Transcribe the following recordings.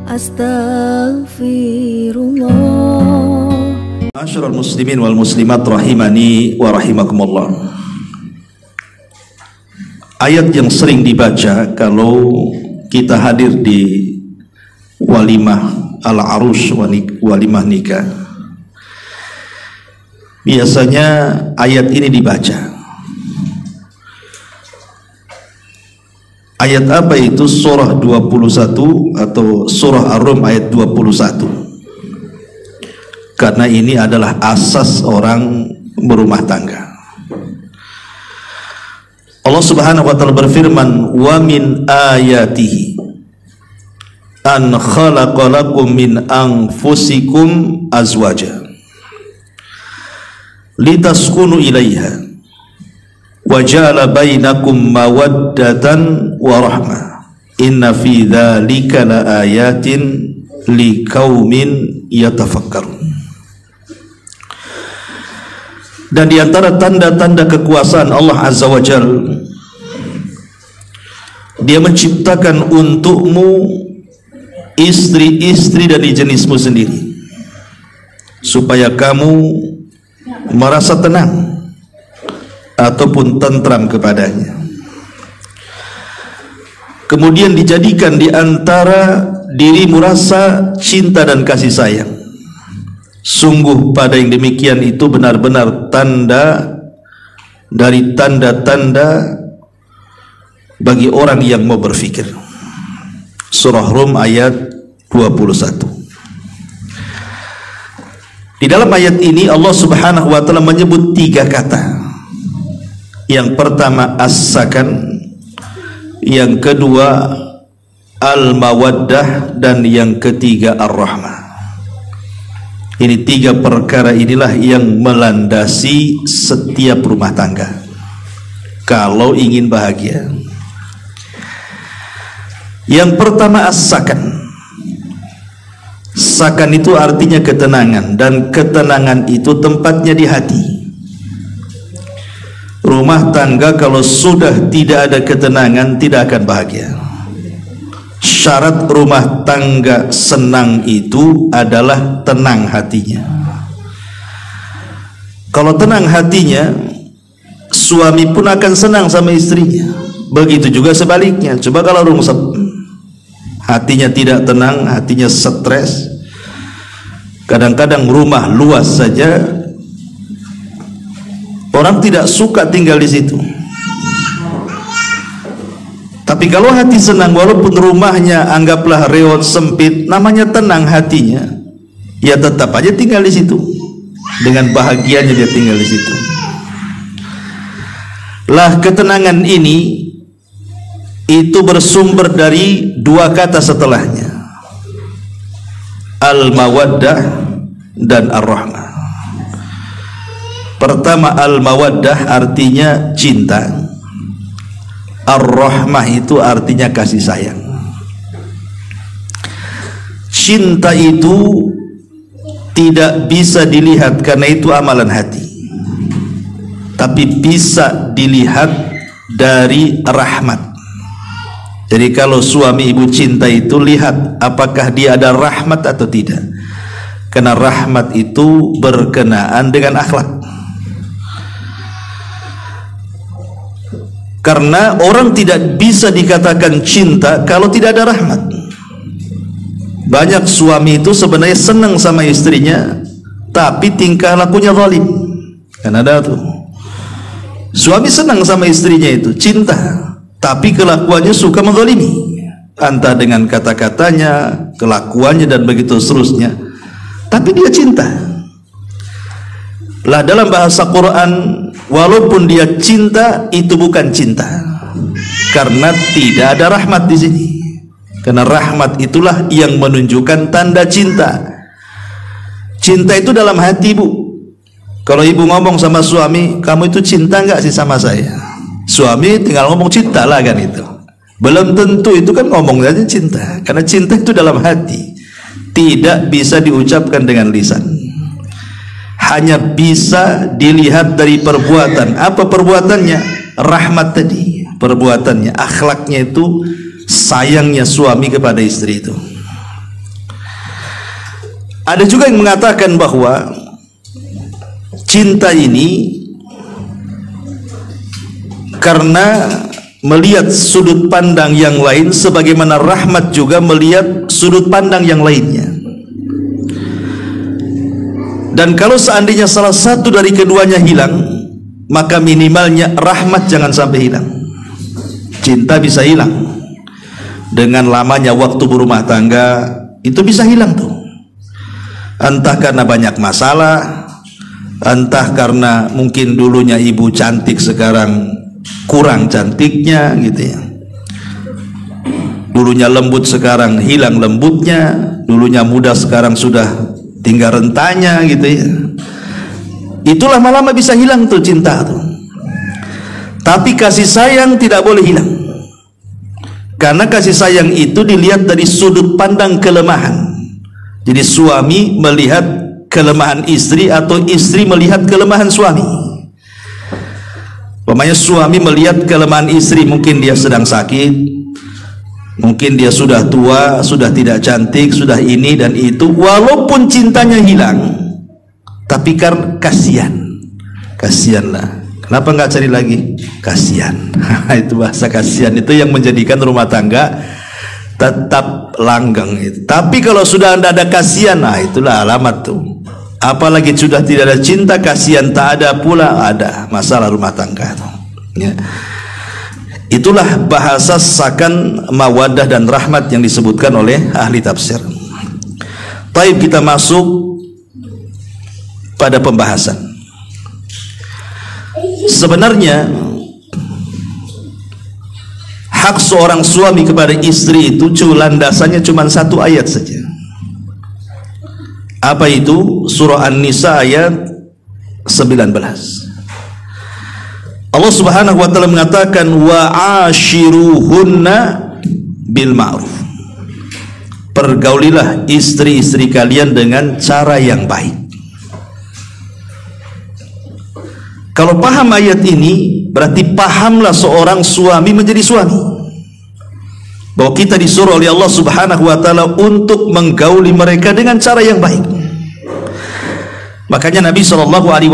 Astaghfirullah. Ma'asyiral muslimin wal muslimat rahimani wa rahimakumullah. Ayat yang sering dibaca kalau kita hadir di walimah al-arus, walimah nikah, biasanya ayat ini dibaca. Ayat apa itu? Surah 21 atau surah Ar-Rum ayat 21. Karena ini adalah asas orang berumah tangga. Allah Subhanahu wa taala berfirman, "Wa min ayatihi an khalaqa lakum min anfusikum azwaja litaskunu ilaiha wa ja'ala bainakum mawaddatan wa rahmah inna fi dzalika laayatin liqaumin yatafakkarun." Dan di antara tanda-tanda kekuasaan Allah Azza wa Jalla, Dia menciptakan untukmu istri-istri dari jenismu sendiri supaya kamu merasa tenang ataupun tentram kepadanya. Kemudian dijadikan di antara dirimu rasa cinta dan kasih sayang. Sungguh pada yang demikian itu benar-benar tanda dari tanda-tanda bagi orang yang mau berfikir. Surah Rum ayat 21. Di dalam ayat ini Allah Subhanahu wa taala menyebut 3 kata. Yang pertama as-sakan, yang kedua al-mawaddah, dan yang ketiga ar-rahmah. Ini 3 perkara inilah yang melandasi setiap rumah tangga kalau ingin bahagia. Yang pertama as-sakan. Sakan itu artinya ketenangan, dan ketenangan itu tempatnya di hati. Rumah tangga kalau sudah tidak ada ketenangan tidak akan bahagia. Syarat rumah tangga senang itu adalah tenang hatinya. Kalau tenang hatinya, suami pun akan senang sama istrinya. Begitu juga sebaliknya. Coba kalau hatinya tidak tenang, hatinya stres, kadang-kadang rumah luas saja orang tidak suka tinggal di situ. Tapi kalau hati senang, walaupun rumahnya anggaplah reot sempit, namanya tenang hatinya, ya tetap aja tinggal di situ. Dengan bahagianya dia tinggal di situ. Lah ketenangan ini itu bersumber dari 2 kata setelahnya, al-mawaddah dan ar-rahmah. Pertama al-mawaddah artinya cinta, ar-rahmah itu artinya kasih sayang. Cinta itu tidak bisa dilihat karena itu amalan hati, tapi bisa dilihat dari rahmat. Jadi kalau suami ibu cinta itu, lihat apakah dia ada rahmat atau tidak. Karena rahmat itu berkenaan dengan akhlak. Karena orang tidak bisa dikatakan cinta kalau tidak ada rahmat. Banyak suami itu sebenarnya senang sama istrinya, tapi tingkah lakunya zalim. Kan ada tuh. Suami senang sama istrinya itu, cinta, tapi kelakuannya suka menzalimi, entah dengan kata-katanya, kelakuannya, dan begitu seterusnya. Tapi dia cinta. Lah dalam bahasa Quran, walaupun dia cinta, itu bukan cinta, karena tidak ada rahmat di sini. Karena rahmat itulah yang menunjukkan tanda cinta. Cinta itu dalam hati, Bu. Kalau ibu ngomong sama suami, kamu itu cinta nggak sih sama saya? Suami tinggal ngomong cinta lah kan itu. Belum tentu itu kan ngomong aja cinta. Karena cinta itu dalam hati, tidak bisa diucapkan dengan lisan. Hanya bisa dilihat dari perbuatan. Apa perbuatannya? Rahmat tadi. Perbuatannya, akhlaknya itu, sayangnya suami kepada istri itu. Ada juga yang mengatakan bahwa cinta ini karena melihat sudut pandang yang lain, sebagaimana rahmat juga melihat sudut pandang yang lainnya. Dan kalau seandainya salah satu dari keduanya hilang, maka minimalnya rahmat jangan sampai hilang. Cinta bisa hilang dengan lamanya waktu berumah tangga, itu bisa hilang tuh. Entah karena banyak masalah, entah karena mungkin dulunya ibu cantik sekarang kurang cantiknya gitu ya. Dulunya lembut sekarang hilang lembutnya, dulunya muda sekarang sudah tinggal rentanya gitu ya. Itu lama-lama bisa hilang tuh cinta tuh. Tapi kasih sayang tidak boleh hilang. Karena kasih sayang itu dilihat dari sudut pandang kelemahan. Jadi suami melihat kelemahan istri atau istri melihat kelemahan suami. Umpamanya suami melihat kelemahan istri, mungkin dia sedang sakit, mungkin dia sudah tua, sudah tidak cantik, sudah ini dan itu. Walaupun cintanya hilang, tapi karena kasihanlah. Kenapa nggak cari lagi? Kasihan. Itu bahasa kasihan itu yang menjadikan rumah tangga tetap langgeng itu. Tapi kalau sudah ada kasihan, nah itulah alamat tuh. Apalagi sudah tidak ada cinta, kasihan tak ada pula, ada masalah rumah tangga tuh. Ya. Itulah bahasa sakan mawaddah dan rahmat yang disebutkan oleh ahli tafsir. Baik, kita masuk pada pembahasan. Sebenarnya hak seorang suami kepada istri itu landasannya cuma satu ayat saja. Apa itu? Surah An-Nisa ayat 19. Allah Subhanahu wa taala mengatakan wa ashiruhunna bil ma'ruf. Pergaulilah istri-istri kalian dengan cara yang baik. Kalau paham ayat ini, berarti pahamlah seorang suami menjadi suami. Bahwa kita disuruh oleh Allah Subhanahu wa taala untuk menggauli mereka dengan cara yang baik. Makanya Nabi SAW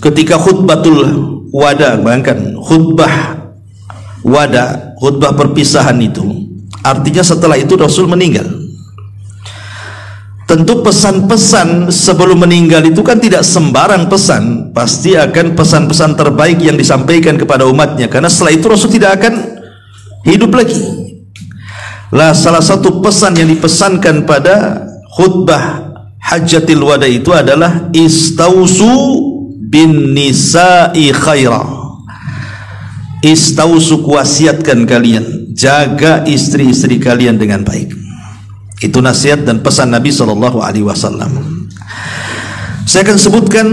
ketika khutbatul wada, bayangkan khutbah wada, khutbah perpisahan itu, artinya setelah itu Rasul meninggal. Tentu pesan-pesan sebelum meninggal itu kan tidak sembarang pesan, pasti akan pesan-pesan terbaik yang disampaikan kepada umatnya, karena setelah itu Rasul tidak akan hidup lagi. Lah salah satu pesan yang dipesankan pada khutbah Hajjatil Wada itu adalah istausu bin nisa'i khaira. Istausu, wasiatkan kalian, jaga istri-istri kalian dengan baik. Itu nasihat dan pesan Nabi SAW. Saya akan sebutkan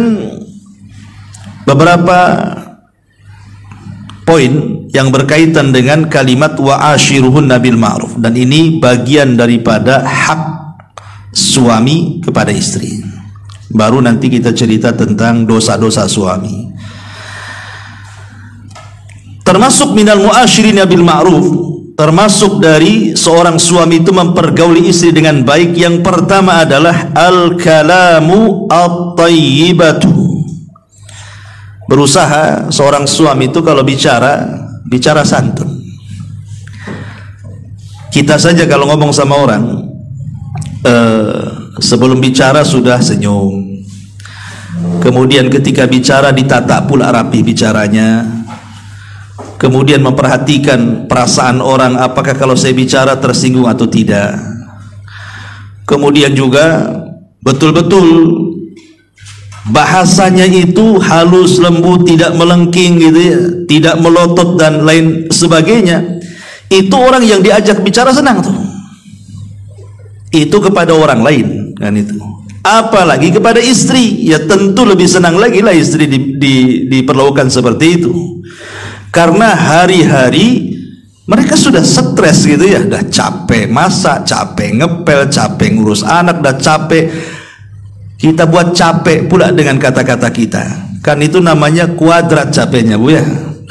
beberapa poin yang berkaitan dengan kalimat wa ashiruhunna bil ma'ruf, dan ini bagian daripada hak suami kepada istri. Baru nanti kita cerita tentang dosa-dosa suami. Termasuk minal mu'ashirina bil ma'ruf, termasuk dari seorang suami itu mempergauli istri dengan baik. Yang pertama adalah al-kalamu at-tayyibatu. Berusaha seorang suami itu kalau bicara santun. Kita saja kalau ngomong sama orang, sebelum bicara sudah senyum, kemudian ketika bicara ditata pula rapi bicaranya, kemudian memperhatikan perasaan orang, apakah kalau saya bicara tersinggung atau tidak, kemudian juga betul-betul bahasanya itu halus lembut, tidak melengking gitu ya, tidak melotot dan lain sebagainya. Itu orang yang diajak bicara senang tuh. Itu kepada orang lain kan itu. Apalagi kepada istri, ya tentu lebih senang lagi lah istri diperlakukan seperti itu. Karena hari-hari mereka sudah stres gitu ya, udah capek masak, capek ngepel, capek ngurus anak, udah capek. Kita buat capek pula dengan kata-kata kita. Kan itu namanya kuadrat capeknya Bu ya.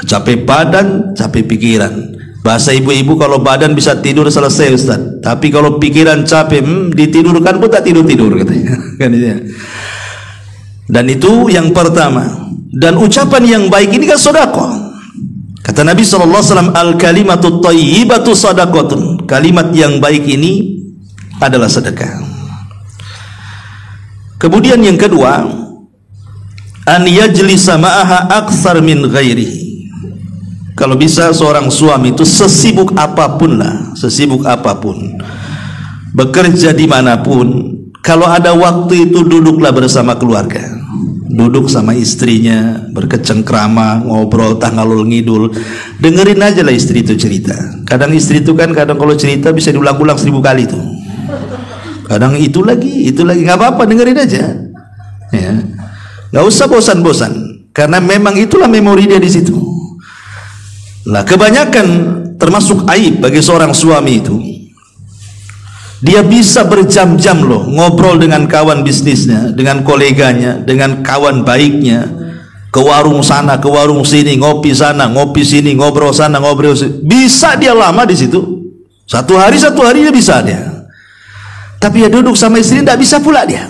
Capek badan, capek pikiran. Bahasa ibu-ibu kalau badan bisa tidur selesai Ustaz, tapi kalau pikiran capek ditidurkan pun tak tidur-tidur katanya. Kan itu ya. Dan itu yang pertama. Dan ucapan yang baik ini kan sedekah. Kata Nabi SAW, al-kalimatut thayyibatu sadaqatun. Kalimat yang baik ini adalah sedekah. Kemudian yang kedua, an yajlisa ma'aha aktsar min ghairihi. Kalau bisa seorang suami itu sesibuk apapun lah, sesibuk apapun, bekerja dimanapun, kalau ada waktu itu duduklah bersama keluarga, duduk sama istrinya, berkecengkrama, ngobrol, ngalul ngidul, dengerin aja lah istri itu cerita. Kadang istri itu kan kadang kalau cerita bisa diulang-ulang 1000 kali tuh. Kadang itu lagi, nggak apa-apa, dengerin aja, ya, nggak usah bosan-bosan, karena memang itulah memori dia di situ. Nah, kebanyakan termasuk aib bagi seorang suami itu, dia bisa berjam-jam loh ngobrol dengan kawan bisnisnya, dengan koleganya, dengan kawan baiknya, ke warung sana, ke warung sini, ngopi sana, ngopi sini, ngobrol sana, ngobrol sini. Bisa dia lama di situ. Satu hari dia bisa dia. Tapi ya duduk sama istri tidak bisa pula dia.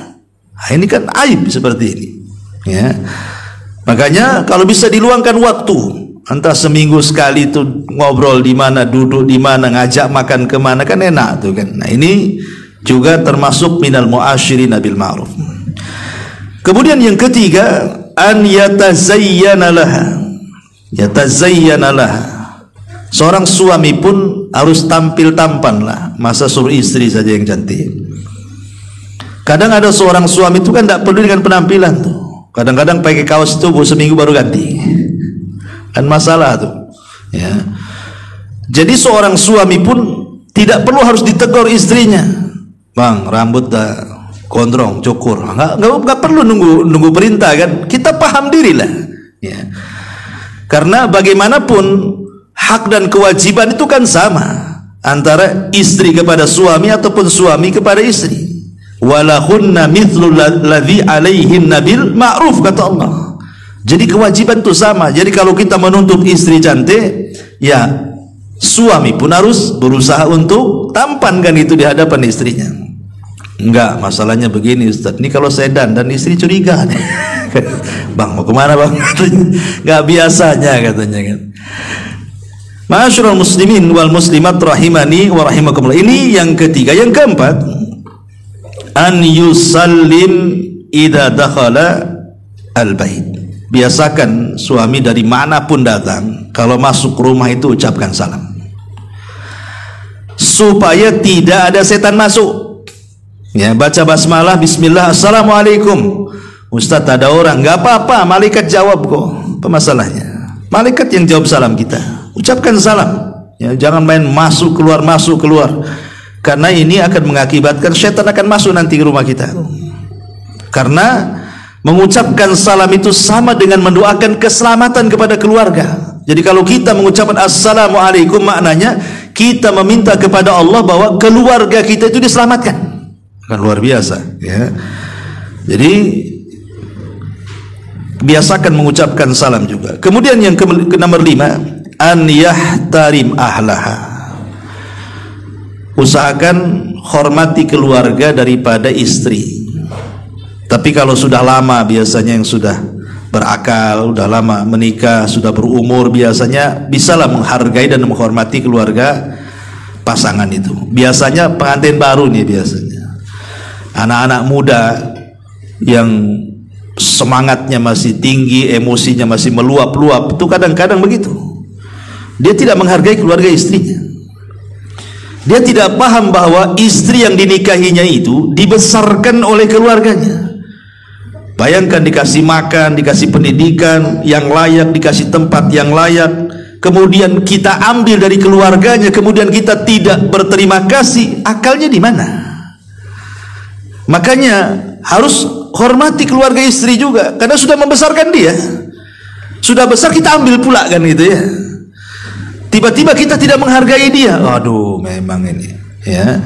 Nah, ini kan aib seperti ini. Ya. Makanya kalau bisa diluangkan waktu, entah seminggu sekali itu ngobrol di mana, duduk di mana, ngajak makan kemana, kan enak tuh kan. Nah, ini juga termasuk minal mu'asyirin bil ma'ruf. Kemudian yang ketiga, an yatazayyana laha. Yatazayyana laha. Seorang suami pun harus tampil tampan lah. Masa suruh istri saja yang cantik. Kadang ada seorang suami itu kan tidak peduli dengan penampilan tuh. Kadang-kadang pakai kaos itu seminggu baru ganti. Kan masalah tuh, ya. Jadi seorang suami pun tidak perlu harus ditegur istrinya, bang rambut dah gondrong, cukur, nggak perlu nunggu perintah kan. Kita paham diri lah, ya. Karena bagaimanapun hak dan kewajiban itu kan sama antara istri kepada suami ataupun suami kepada istri. Walahunna mithlu ladzi alaihinna bil ma'ruf, kata Allah. Jadi kewajiban itu sama. Jadi kalau kita menuntut istri cantik, ya suami pun harus berusaha untuk tampankan itu di hadapan istrinya. Enggak, masalahnya begini Ustaz, ini kalau sedan dan istri curiga bang mau kemana bang? Enggak biasanya katanya kan. Ma'asyiral muslimin wal muslimat rahimani wa rahimakumullah. Ini yang ketiga. Yang keempat, an yusallim idza dakhala al-bait. Biasakan suami dari manapun datang, kalau masuk rumah itu ucapkan salam, supaya tidak ada setan masuk. Ya, baca basmalah, bismillah, assalamualaikum. Ustaz ada orang, nggak apa-apa, malaikat jawab kok. Apa masalahnya? Malaikat yang jawab salam kita. Ucapkan salam. Ya, jangan main masuk keluar, karena ini akan mengakibatkan setan akan masuk nanti ke rumah kita. Karena mengucapkan salam itu sama dengan mendoakan keselamatan kepada keluarga. Jadi kalau kita mengucapkan assalamualaikum, maknanya kita meminta kepada Allah bahwa keluarga kita itu diselamatkan. Kan luar biasa, ya. Jadi biasakan mengucapkan salam juga. Kemudian yang ke nomor 5, an yahtarim ahlaha. Usahakan hormati keluarga daripada istri. Tapi kalau sudah lama, biasanya yang sudah berakal, sudah lama menikah, sudah berumur, biasanya bisalah menghargai dan menghormati keluarga pasangan itu. Biasanya pengantin baru nih, biasanya anak-anak muda yang semangatnya masih tinggi, emosinya masih meluap-luap, itu kadang-kadang begitu. Dia tidak menghargai keluarga istrinya. Dia tidak paham bahwa istri yang dinikahinya itu dibesarkan oleh keluarganya. Bayangkan dikasih makan, dikasih pendidikan yang layak, dikasih tempat yang layak, kemudian kita ambil dari keluarganya, kemudian kita tidak berterima kasih, akalnya di mana? Makanya harus hormati keluarga istri juga, karena sudah membesarkan dia. Sudah besar kita ambil pula kan gitu ya. Tiba-tiba kita tidak menghargai dia. Aduh, memang ini, ya.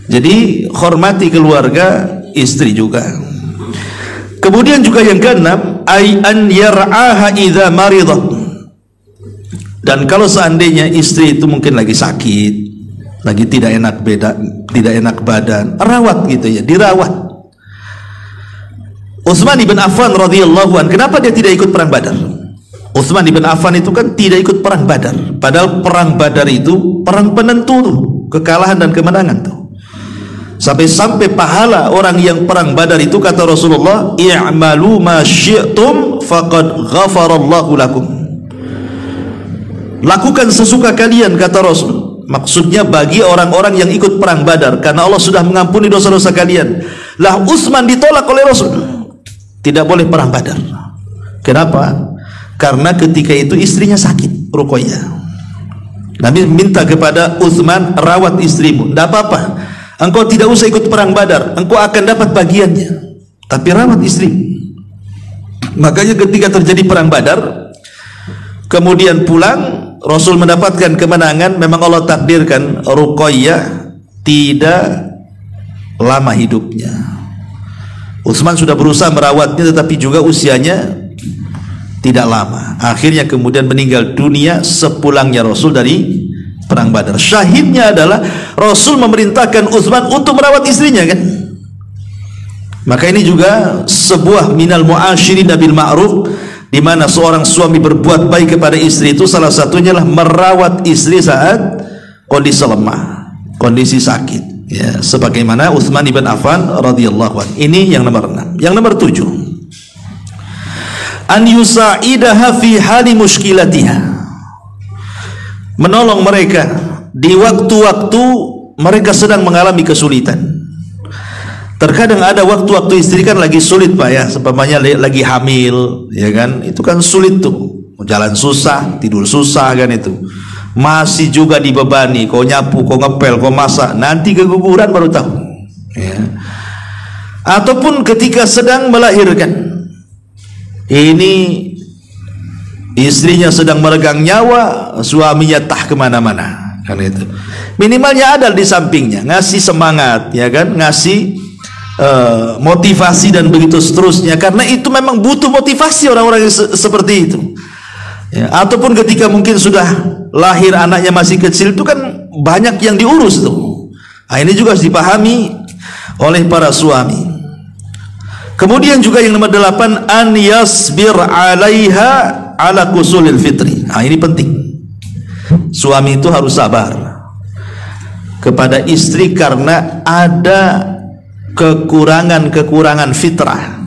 Jadi hormati keluarga istri juga. Kemudian juga yang keenam, ay an yar'aha idza maridat. Dan kalau seandainya istri itu mungkin lagi sakit, lagi tidak enak badan, rawat gitu ya, dirawat. Utsman bin Affan radhiyallahu anhu, kenapa dia tidak ikut perang Badar? Utsman bin Affan itu kan tidak ikut perang Badar, padahal perang Badar itu perang penentu tuh, kekalahan dan kemenangan tuh. Sampai pahala orang yang perang Badar itu, kata Rasulullah, i'malu ma syi'tum faqad ghafarallahu lakum. Lakukan sesuka kalian, kata Rasul. Maksudnya bagi orang-orang yang ikut perang Badar, karena Allah sudah mengampuni dosa-dosa kalian. Lah Utsman ditolak oleh Rasul, tidak boleh perang Badar. Kenapa? Karena ketika itu istrinya sakit, Ruqayyah. Nabi minta kepada Utsman, rawat istrimu, tidak apa-apa, engkau tidak usah ikut perang Badar, engkau akan dapat bagiannya, tapi rawat istri. Makanya ketika terjadi perang Badar, kemudian pulang, Rasul mendapatkan kemenangan. Memang Allah takdirkan Ruqayyah tidak lama hidupnya. Utsman sudah berusaha merawatnya, tetapi juga usianya tidak lama. Akhirnya kemudian meninggal dunia sepulangnya Rasul dari perang Badar. Syahidnya adalah Rasul memerintahkan Utsman untuk merawat istrinya, kan? Maka ini juga sebuah minal mu'asyirin bil ma'ruf, di mana seorang suami berbuat baik kepada istri itu salah satunya adalah merawat istri saat kondisi lemah, kondisi sakit, ya, sebagaimana Utsman bin Affan radhiyallahu anhu. Ini yang nomor 6. Yang nomor 7, an yusa'idaha fi hali muskilatiha, menolong mereka di waktu-waktu mereka sedang mengalami kesulitan. Terkadang ada waktu-waktu istri kan lagi sulit, Pak, ya, seumpamanya lagi hamil, ya kan, itu kan sulit tuh, jalan susah, tidur susah, kan, itu masih juga dibebani, kau nyapu, kau ngepel, kau masak, nanti keguguran baru tahu, ya. Ataupun ketika sedang melahirkan, ini istrinya sedang meregang nyawa, suaminya tah kemana-mana, kan, itu minimalnya ada di sampingnya, ngasih semangat, ya kan, ngasih motivasi dan begitu seterusnya, karena itu memang butuh motivasi orang-orang yang seperti itu, ya. Ataupun ketika mungkin sudah lahir anaknya masih kecil, itu kan banyak yang diurus tuh. Nah, ini juga harus dipahami oleh para suami. Kemudian juga yang nomor 8, an yasbir 'alaiha 'ala kusulil fitri. Nah, ini penting. Suami itu harus sabar kepada istri karena ada kekurangan fitrah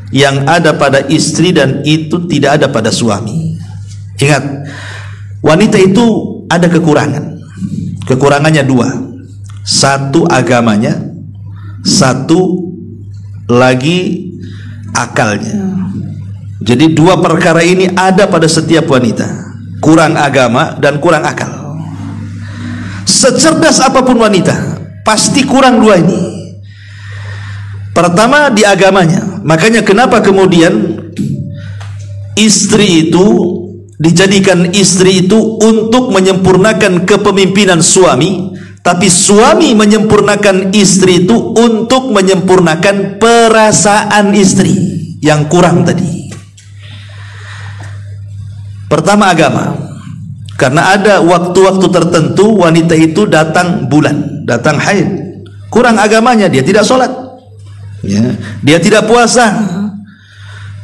yang ada pada istri dan itu tidak ada pada suami. Ingat, wanita itu ada kekurangannya 2. Satu agamanya, satu lagi akalnya. Jadi 2 perkara ini ada pada setiap wanita, kurang agama dan kurang akal. Secerdas apapun wanita, pasti kurang 2 ini. Pertama di agamanya. Makanya kenapa kemudian istri itu dijadikan istri itu untuk menyempurnakan kepemimpinan suami, tapi suami menyempurnakan istri itu untuk menyempurnakan perasaan istri yang kurang tadi. Pertama agama, karena ada waktu-waktu tertentu wanita itu datang bulan, datang haid, kurang agamanya, dia tidak sholat, ya, dia tidak puasa,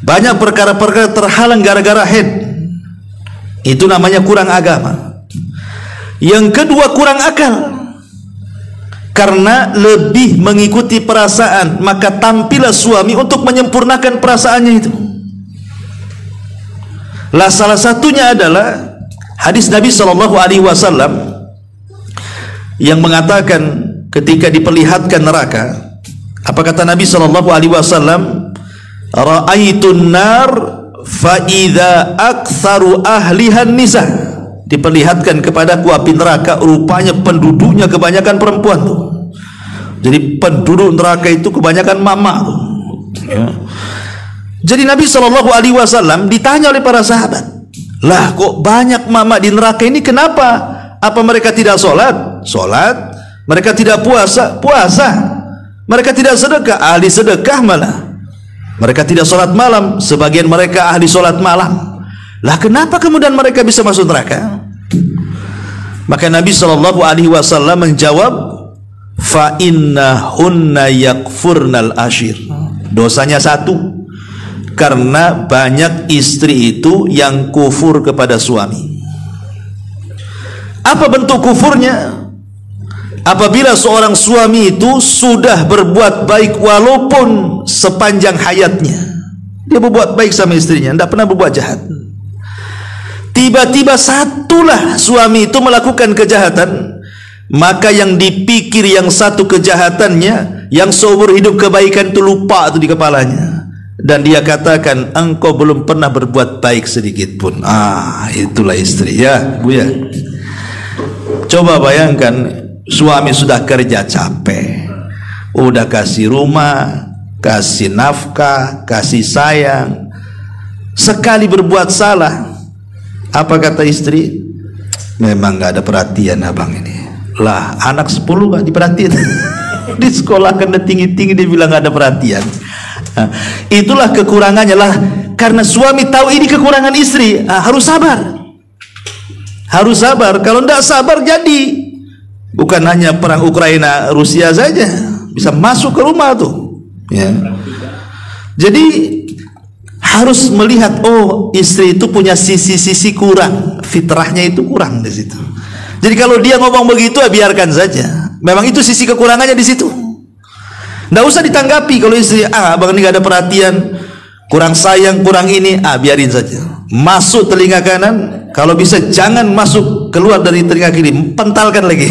banyak perkara-perkara terhalang gara-gara haid. Itu namanya kurang agama. Yang kedua kurang akal, karena lebih mengikuti perasaan, maka tampillah suami untuk menyempurnakan perasaannya itu. Lah salah satunya adalah hadis Nabi SAW yang mengatakan ketika diperlihatkan neraka, apa kata Nabi SAW? Ra'aitun nar fa idza aktsaru ahlihan nisa. Diperlihatkan kepadaku api neraka, rupanya penduduknya kebanyakan perempuan tuh. Jadi penduduk neraka itu kebanyakan mama tuh, ya. Jadi Nabi SAW ditanya oleh para sahabat, lah kok banyak mama di neraka ini, kenapa? Apa mereka tidak sholat? Sholat. Mereka tidak puasa? Puasa. Mereka tidak sedekah? Ahli sedekah malah. Mereka tidak sholat malam? Sebagian mereka ahli sholat malam. Lah kenapa kemudian mereka bisa masuk neraka? Maka Nabi SAW menjawab, fa innahunna yakfurnal ashir. Dosanya satu, karena banyak istri itu yang kufur kepada suami. Apa bentuk kufurnya? Apabila seorang suami itu sudah berbuat baik walaupun sepanjang hayatnya, dia berbuat baik sama istrinya, tidak pernah berbuat jahat. Tiba-tiba satulah suami itu melakukan kejahatan, maka yang dipikir yang satu kejahatannya, yang seumur hidup kebaikan itu lupa itu di kepalanya, dan dia katakan, engkau belum pernah berbuat baik sedikit pun. Itulah istri ya, Bu ya. Coba bayangkan, suami sudah kerja capek, udah kasih rumah, kasih nafkah, kasih sayang, sekali berbuat salah, apa kata istri? Memang gak ada perhatian abang ini. Lah, anak 10 gak diperhatiin. Di sekolah kena tinggi-tinggi, dia bilang gak ada perhatian. Itulah kekurangannya lah. Karena suami tahu ini kekurangan istri, harus sabar. Harus sabar. Kalau tidak sabar jadi bukan hanya perang Ukraina Rusia saja, bisa masuk ke rumah tuh ya. Jadi harus melihat, oh istri itu punya sisi-sisi kurang, fitrahnya itu kurang di situ. Jadi kalau dia ngomong begitu, biarkan saja. Memang itu sisi kekurangannya di situ. Nggak usah ditanggapi kalau istri, abang ini gak ada perhatian, kurang sayang, kurang ini, biarin saja. Masuk telinga kanan, kalau bisa jangan masuk keluar dari telinga kiri, pentalkan lagi.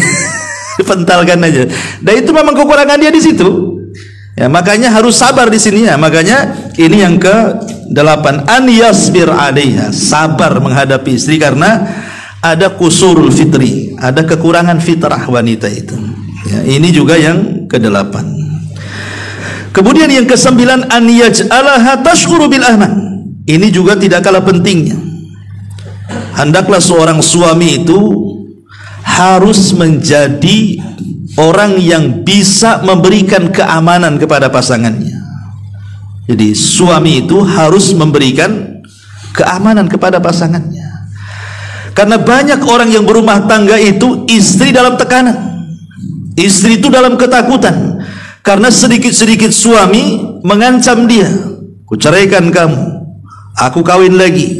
Pentalkan aja. Dan itu memang kekurangan dia di situ. Ya, makanya harus sabar di sini ya. Makanya ini yang ke-8, an yasbir 'alaiha, sabar menghadapi istri karena ada kusurul fitri, ada kekurangan fitrah wanita itu. Ya, ini juga yang ke-8. Kemudian yang ke-9, an yaj'alaha tashkuru bil aman. Ini juga tidak kalah pentingnya. Hendaklah seorang suami itu harus menjadi orang yang bisa memberikan keamanan kepada pasangannya. Jadi suami itu harus memberikan keamanan kepada pasangannya. Karena banyak orang yang berumah tangga itu istri dalam tekanan, istri itu dalam ketakutan, karena sedikit-sedikit suami mengancam dia, ku ceraikan kamu, aku kawin lagi,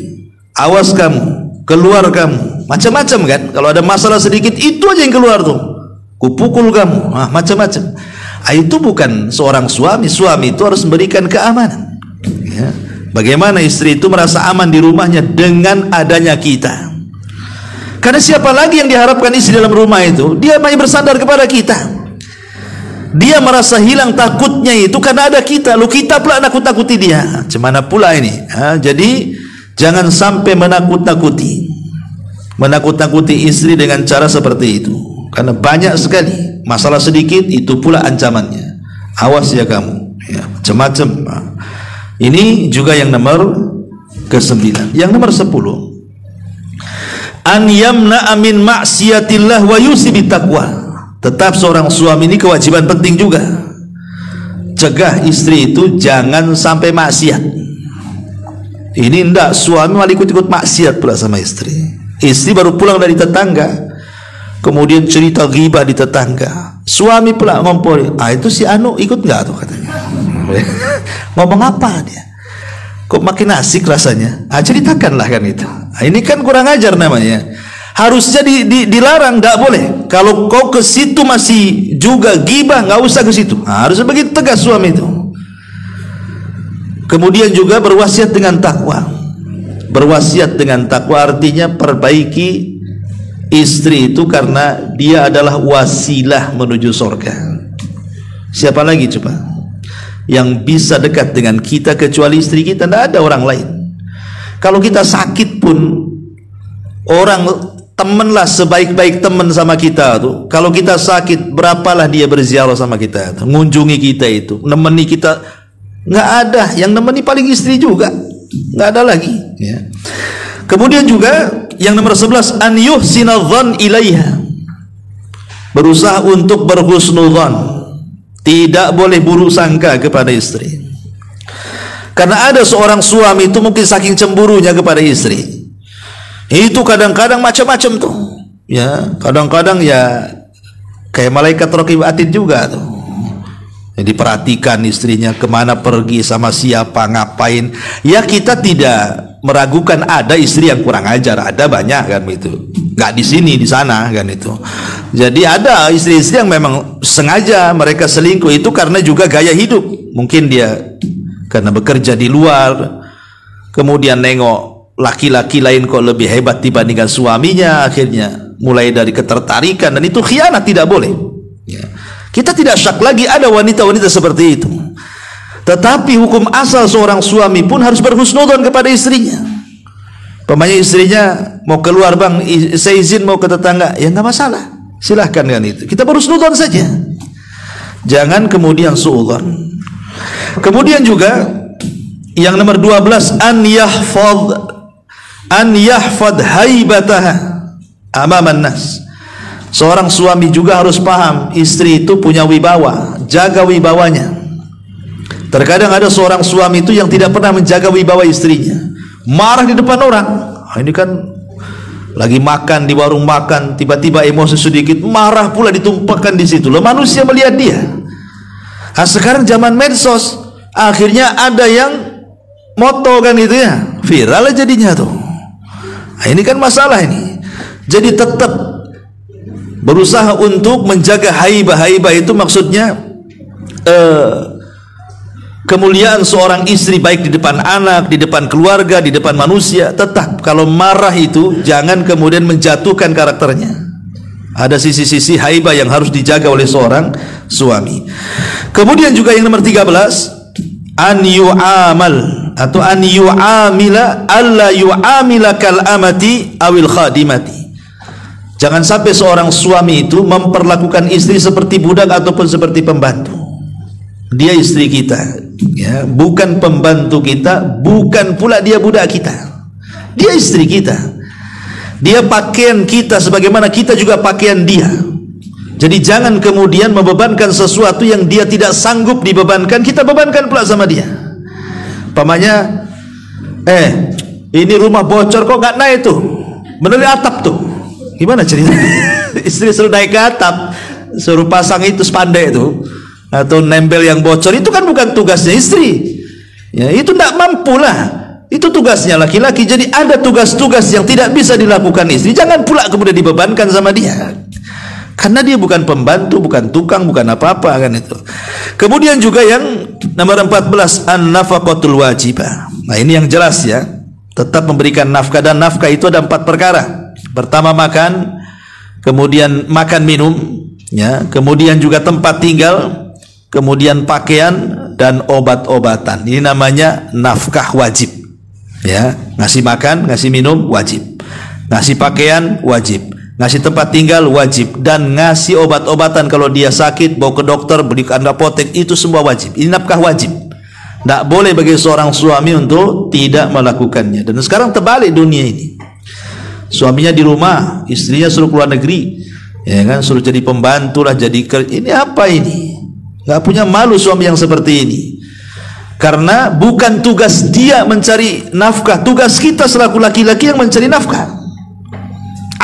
awas kamu, keluar kamu, macam-macam kan. Kalau ada masalah sedikit itu aja yang keluar tuh, kupukul kamu, macam-macam. Itu bukan seorang suami. Suami itu harus memberikan keamanan ya. Bagaimana istri itu merasa aman di rumahnya dengan adanya kita. Karena siapa lagi yang diharapkan istri dalam rumah itu? Dia hanya bersandar kepada kita. Dia merasa hilang takutnya itu karena ada kita. Lu kita pula nakut-nakuti dia. Cemana pula ini jadi jangan sampai menakut-nakuti istri dengan cara seperti itu. Karena banyak sekali masalah sedikit itu pula ancamannya. Awas ya kamu ya, macam-macam. Ini juga yang nomor ke-9. Yang nomor 10, an yamna min maksiatillah wa yusibi taqwa. Tetap seorang suami ini kewajiban penting juga, cegah istri itu jangan sampai maksiat. Ini enggak, suami malah ikut-ikut maksiat pula sama istri. Istri baru pulang dari tetangga, kemudian cerita ghibah di tetangga, suami pula ngompori, itu si Anu ikut nggak tuh katanya. Ngomong apa dia? Kok makin asik rasanya? Ceritakanlah kan itu. Ini kan kurang ajar namanya. Harusnya dilarang, nggak boleh. Kalau kau ke situ masih juga ghibah, nggak usah ke situ. Harusnya begitu tegas suami itu. Kemudian juga berwasiat dengan takwa. Berwasiat dengan takwa artinya perbaiki istri itu karena dia adalah wasilah menuju surga. Siapa lagi coba yang bisa dekat dengan kita kecuali istri kita? Tidak ada orang lain. Kalau kita sakit pun, orang temenlah sebaik-baik teman sama kita tuh. Kalau kita sakit, berapalah dia berziarah sama kita tuh, mengunjungi kita itu, nemeni kita. Nggak ada yang nemeni, paling istri juga nggak ada lagi ya. Kemudian juga yang nomor 11, an yuhsinadh-dhann ilaiha, berusaha untuk berhusnudzan, tidak boleh buruk sangka kepada istri. Karena ada seorang suami itu mungkin saking cemburunya kepada istri, Itu kadang-kadang macam-macam tuh. Ya, kadang-kadang ya kayak malaikat raqib atid juga tuh. Jadi perhatikan istrinya kemana pergi, sama siapa, ngapain. Ya kita tidak meragukan ada istri yang kurang ajar, ada banyak kan itu. Nggak di sini, di sana kan itu. Jadi ada istri-istri yang memang sengaja mereka selingkuh itu karena juga gaya hidup. Mungkin dia karena bekerja di luar, kemudian nengok laki-laki lain kok lebih hebat dibandingkan suaminya, akhirnya mulai dari ketertarikan, dan itu khianat, tidak boleh. Ya. Kita tidak syak lagi ada wanita-wanita seperti itu. Tetapi hukum asal seorang suami pun harus berhusnudzon kepada istrinya. Pemanya istrinya mau keluar, bang, saya izin mau ke tetangga, ya nggak masalah, silahkan kan itu. Kita berhusnudzon saja. Jangan kemudian suudzon. Kemudian juga yang nomor 12, an yahfad haibataha amaman nas. Seorang suami juga harus paham istri itu punya wibawa, jaga wibawanya. Terkadang ada seorang suami itu yang tidak pernah menjaga wibawa istrinya, marah di depan orang. Ini kan lagi makan di warung makan, tiba-tiba emosi sedikit, marah pula ditumpahkan di situ. Loh, manusia melihat dia. Nah, sekarang zaman medsos, akhirnya ada yang moto kan itu ya, viral jadinya tuh. Nah, ini kan masalah ini. Jadi tetap berusaha untuk menjaga haibah. Haibah itu maksudnya kemuliaan seorang istri, baik di depan anak, di depan keluarga, di depan manusia. Tetap kalau marah itu jangan kemudian menjatuhkan karakternya. Ada sisi-sisi haibah yang harus dijaga oleh seorang suami. Kemudian juga yang nomor 13, an yu'amal atau an yu'amila alla yu'amila kal amati awil khadimati. Jangan sampai seorang suami itu memperlakukan istri seperti budak ataupun seperti pembantu. Dia istri kita, ya, bukan pembantu kita, bukan pula dia budak kita. Dia istri kita. Dia pakaian kita sebagaimana kita juga pakaian dia. Jadi jangan kemudian membebankan sesuatu yang dia tidak sanggup dibebankan, kita bebankan pula sama dia. Pamannya, ini rumah bocor kok nggak naik tuh, bener atap tuh. Gimana ceritanya? Istri suruh naik ke atap, suruh pasang itu spandai itu, atau nempel yang bocor, itu kan bukan tugasnya istri. Ya, itu tidak mampu lah. Itu tugasnya laki-laki. Jadi ada tugas-tugas yang tidak bisa dilakukan istri, jangan pula kemudian dibebankan sama dia. Karena dia bukan pembantu, bukan tukang, bukan apa-apa kan itu. Kemudian juga yang nomor 14, an-nafaqatul wajibah. Nah, ini yang jelas ya. Tetap memberikan nafkah, dan nafkah itu ada 4 perkara. Pertama makan, kemudian makan minum, ya, kemudian juga tempat tinggal, kemudian pakaian dan obat-obatan. Ini namanya nafkah wajib. Ya, ngasih makan, ngasih minum wajib, ngasih pakaian wajib, ngasih tempat tinggal wajib, dan ngasih obat-obatan kalau dia sakit, bawa ke dokter, belikan apotek, itu semua wajib. Ini nafkah wajib. Tidak boleh bagi seorang suami untuk tidak melakukannya. Dan sekarang terbalik dunia ini. Suaminya di rumah, istrinya suruh keluar negeri, ya kan, suruh jadi pembantu lah, jadi ini apa ini? Nggak punya malu suami yang seperti ini. Karena bukan tugas dia mencari nafkah, tugas kita selaku laki-laki yang mencari nafkah.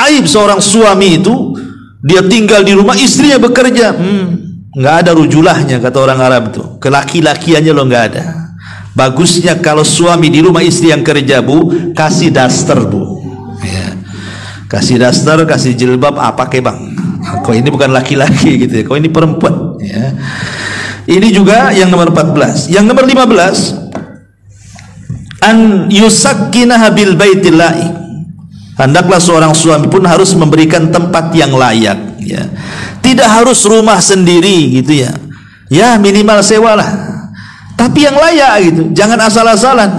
Aib seorang suami itu, dia tinggal di rumah, istrinya bekerja, nggak ada rujulahnya kata orang Arab itu, kelaki-lakiannya lo nggak ada. Bagusnya kalau suami di rumah, istri yang kerja, bu, kasih daster bu. Ya. Kasih daster, kasih jilbab, pakai bang. Kok ini bukan laki-laki gitu ya, kok ini perempuan ya. Ini juga yang nomor 14. Yang nomor 15, an yusakkinaha bil baitil laik. Hendaklah seorang suami pun harus memberikan tempat yang layak ya. Tidak harus rumah sendiri gitu ya. Ya minimal sewalah. Tapi yang layak gitu. Jangan asal-asalan.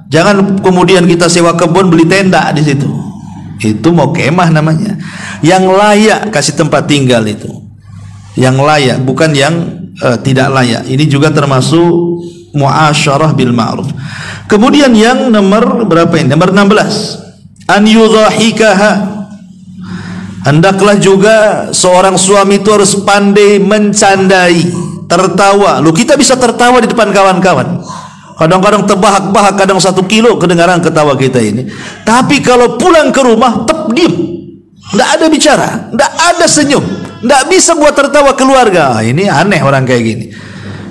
Jangan kemudian kita sewa kebun, beli tenda di situ. Itu mau kemah namanya. Yang layak kasih tempat tinggal itu. Yang layak, bukan yang tidak layak. Ini juga termasuk muasyarah bil ma'ruf. Kemudian yang nomor berapa ini? Nomor 16. An yudhahikaha. Hendaklah juga seorang suami itu harus pandai mencandai, tertawa. Loh, kita bisa tertawa di depan kawan-kawan. kadang-kadang terbahak-bahak, kadang 1 kilo kedengaran ketawa kita ini. Tapi kalau pulang ke rumah tetap diam, tidak ada bicara, tidak ada senyum, tidak bisa buat tertawa keluarga. Ini aneh orang kayak gini.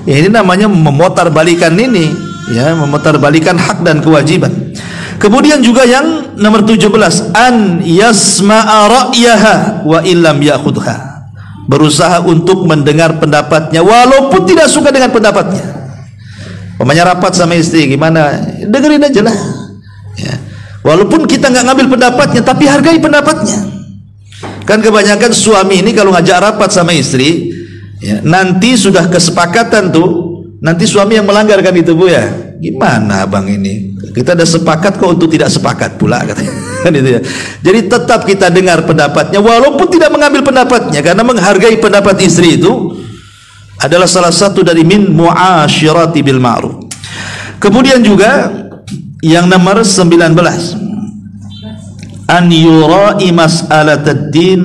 Ini namanya memutarbalikan ini, ya, memutarbalikan hak dan kewajiban. Kemudian juga yang nomor 17, an yasma'a ra'yaha wa illam ya'khudha. Berusaha untuk mendengar pendapatnya walaupun tidak suka dengan pendapatnya. Pemanya rapat sama istri, gimana? Dengerin aja lah. Ya. Walaupun kita nggak ngambil pendapatnya, tapi hargai pendapatnya. Kan kebanyakan suami ini kalau ngajak rapat sama istri, ya, nanti sudah kesepakatan tuh, nanti suami yang melanggar kan itu Bu ya. Gimana abang ini? Kita udah sepakat kok untuk tidak sepakat pula katanya. Kan itu ya. Jadi tetap kita dengar pendapatnya walaupun tidak mengambil pendapatnya, karena menghargai pendapat istri itu adalah salah satu dari min mu'asyirati bil ma'ruf. Kemudian juga yang nomor 19, an yura'i mas'alatad din,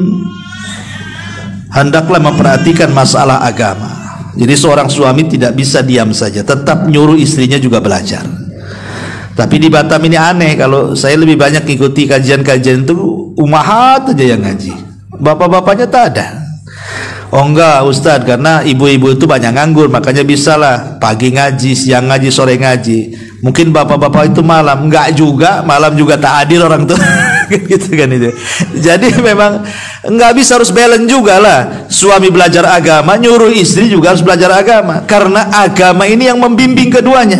hendaklah memperhatikan masalah agama. Jadi seorang suami tidak bisa diam saja, tetap nyuruh istrinya juga belajar. Tapi di Batam ini aneh, kalau saya lebih banyak ikuti kajian-kajian itu umahat aja yang ngaji, bapak-bapaknya tak ada. Oh enggak Ustadz, karena ibu-ibu itu banyak nganggur, makanya bisalah pagi ngaji, siang ngaji, sore ngaji. Mungkin bapak-bapak itu malam, enggak juga, malam juga tak hadir orang tuh. Gitu kan itu. Jadi memang enggak bisa, harus balance juga lah. Suami belajar agama, nyuruh istri juga harus belajar agama, karena agama ini yang membimbing keduanya.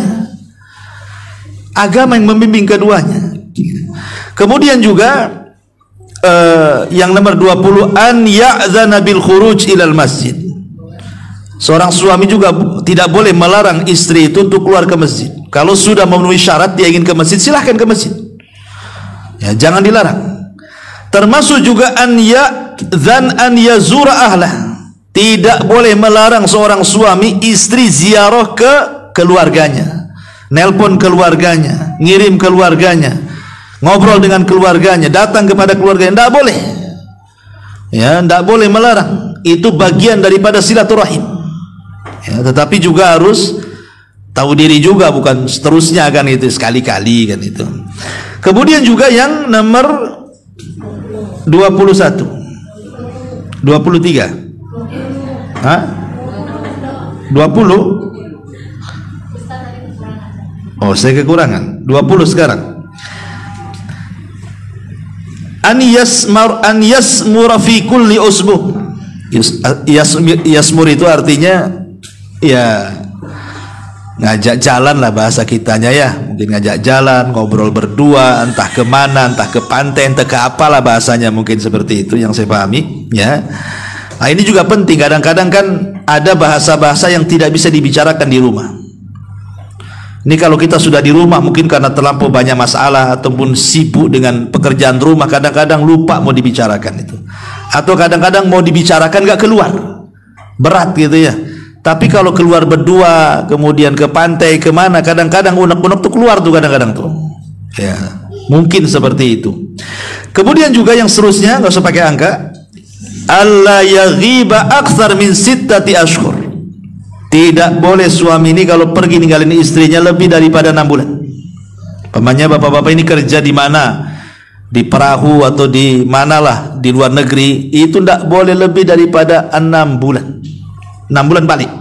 Agama yang membimbing keduanya. Kemudian juga yang nomor 20, an ya'zana bil khuruj ilal masjid. Seorang suami juga tidak boleh melarang istri itu untuk keluar ke masjid. Kalau sudah memenuhi syarat dia ingin ke masjid, silahkan ke masjid, ya, jangan dilarang. Termasuk juga an yazura ahlah. Tidak boleh melarang seorang suami istri ziarah ke keluarganya, nelpon keluarganya, ngirim keluarganya, ngobrol dengan keluarganya, datang kepada keluarganya, tidak boleh. Ya, tidak boleh melarang. Itu bagian daripada silaturahim. Ya, tetapi juga harus tahu diri juga, bukan seterusnya kan itu, sekali-kali kan itu. Kemudian juga yang nomor 21, 23, hah? 20? Oh, saya kekurangan. 20 sekarang. An yasmura fi kulli usbu. Yasmur itu artinya ya ngajak jalan lah bahasa kitanya ya. Mungkin ngajak jalan, ngobrol berdua, entah kemana, entah ke pantai, entah ke apalah bahasanya, mungkin seperti itu yang saya pahami ya. Nah, ini juga penting. Kadang-kadang kan ada bahasa-bahasa yang tidak bisa dibicarakan di rumah. Ini kalau kita sudah di rumah, mungkin karena terlampau banyak masalah ataupun sibuk dengan pekerjaan rumah, kadang-kadang lupa mau dibicarakan itu. Atau kadang-kadang mau dibicarakan gak keluar, berat gitu ya. Tapi kalau keluar berdua, kemudian ke pantai, kemana, kadang-kadang unek-unek tuh keluar tuh kadang-kadang tuh. Ya, mungkin seperti itu. Kemudian juga yang seterusnya, gak usah pakai angka. Alla yaghiba akthar min 6 ashhur. Tidak boleh suami ini kalau pergi ninggalin istrinya lebih daripada 6 bulan. Pamannya bapak-bapak ini kerja di mana, di perahu atau di manalah di luar negeri, itu tidak boleh lebih daripada 6 bulan. 6 bulan balik.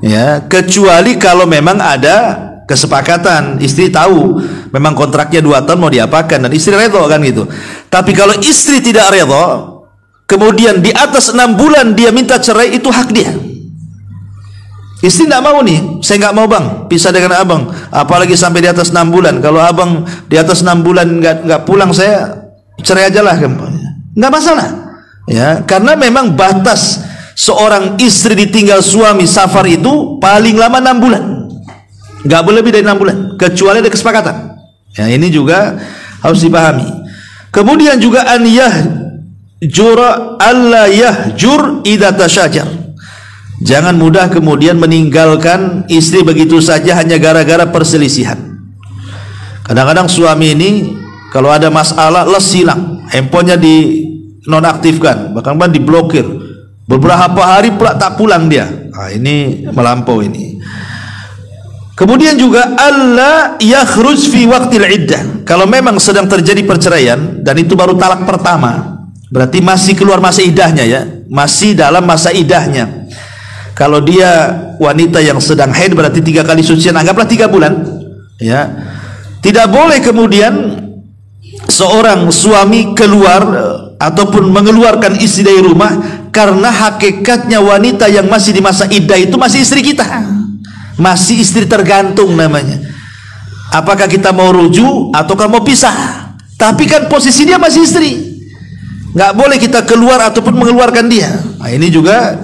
Ya, kecuali kalau memang ada kesepakatan, istri tahu memang kontraknya 2 tahun mau diapakan dan istri redho kan gitu. Tapi kalau istri tidak redho, kemudian di atas 6 bulan dia minta cerai, itu hak dia. Istri tidak mau nih, saya nggak mau bang pisah dengan abang, apalagi sampai di atas 6 bulan. Kalau abang di atas 6 bulan nggak pulang, saya cerai aja lah, nggak masalah. Ya, karena memang batas seorang istri ditinggal suami safar itu paling lama 6 bulan, nggak boleh lebih dari 6 bulan, kecuali ada kesepakatan. Ya, ini juga harus dipahami. Kemudian juga an yahjura alla yahjur idza tasyajar. Jangan mudah kemudian meninggalkan istri begitu saja hanya gara-gara perselisihan. Kadang-kadang suami ini kalau ada masalah les hilang, handphonenya di nonaktifkan, bahkan diblokir, beberapa hari pula tak pulang dia. Nah, ini melampau ini. Kemudian juga Allah yakhruj fi waqtil iddah. Kalau memang sedang terjadi perceraian dan itu baru talak pertama, berarti masih keluar masa iddahnya ya, masih dalam masa iddahnya. Kalau dia wanita yang sedang haid berarti 3 kali sucian, anggaplah 3 bulan ya. Tidak boleh kemudian seorang suami keluar ataupun mengeluarkan istri dari rumah, karena hakikatnya wanita yang masih di masa iddah itu masih istri kita, masih istri tergantung namanya. Apakah kita mau rujuk ataukah mau pisah, tapi kan posisi dia masih istri, nggak boleh kita keluar ataupun mengeluarkan dia. Nah, ini juga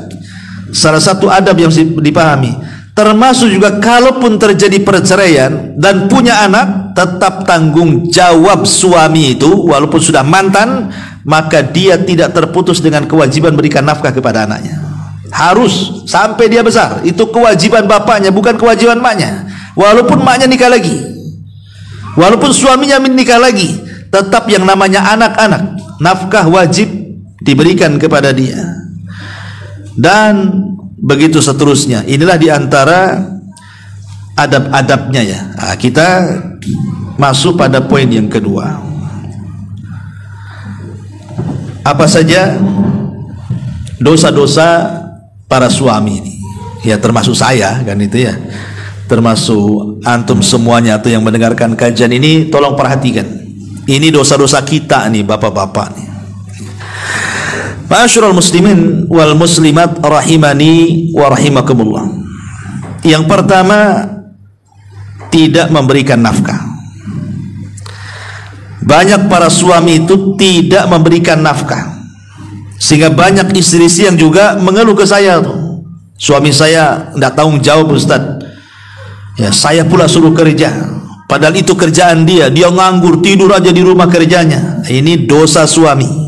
salah satu adab yang dipahami. Termasuk juga kalaupun terjadi perceraian dan punya anak, tetap tanggung jawab suami itu walaupun sudah mantan, maka dia tidak terputus dengan kewajiban berikan nafkah kepada anaknya. Harus sampai dia besar. Itu kewajiban bapaknya, bukan kewajiban maknya. Walaupun maknya nikah lagi, walaupun suaminya nikah lagi, tetap yang namanya anak-anak, nafkah wajib diberikan kepada dia. Dan begitu seterusnya. Inilah diantara adab-adabnya ya. Nah, kita masuk pada poin yang kedua. Apa saja dosa-dosa para suami ini? Ya termasuk saya kan itu ya. Termasuk antum semuanya atau yang mendengarkan kajian ini, tolong perhatikan. Ini dosa-dosa kita nih bapak-bapak nih. Ma'asyiral muslimin wal muslimat rahimani wa rahimakumullah. Yang pertama, tidak memberikan nafkah. Banyak para suami itu tidak memberikan nafkah, sehingga banyak istri-istri yang juga mengeluh ke saya tuh, suami saya tidak tanggung jawab Ustaz ya, saya pula suruh kerja, padahal itu kerjaan dia nganggur, tidur aja di rumah kerjanya. Ini dosa suami.